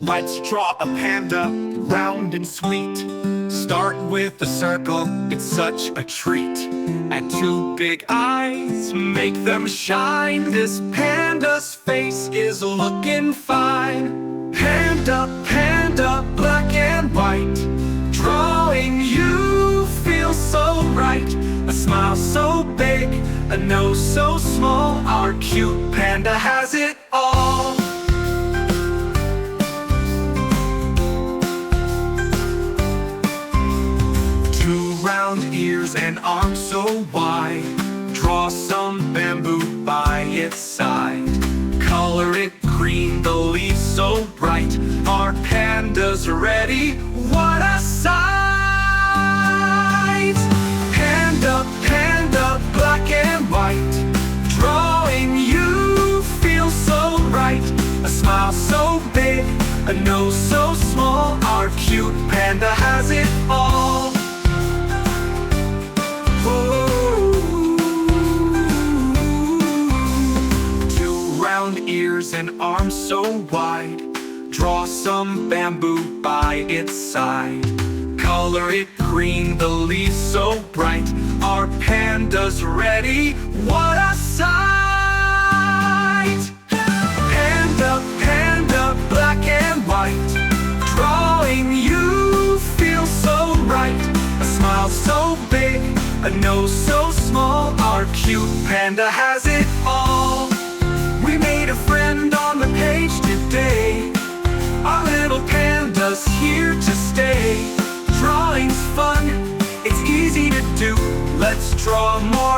Let's draw a panda, round and sweet. Start with a circle, it's such a treat. And two big eyes, make them shine. This panda's face is looking fine. Panda, panda, black and white. Drawing you feels so right. A smile so big, a nose so small. Our cute panda has it all. Round ears and arms so wide. Draw some bamboo by its side. Color it green, the leaves so bright. Our panda's ready, what a sight! Panda, panda, black and white. Drawing you feels so right. A smile so big, a nose so small. Our cute panda has it all. Ears and arms so wide. Draw some bamboo by its side. Color it green, the leaves so bright. Our panda's ready, what a sight! Panda, panda, black and white. Drawing you feels so right. A smile so big, a nose so small. Our cute panda has it all. We made a friend on the page today. Our little panda's here to stay. Drawing's fun, it's easy to do. Let's draw more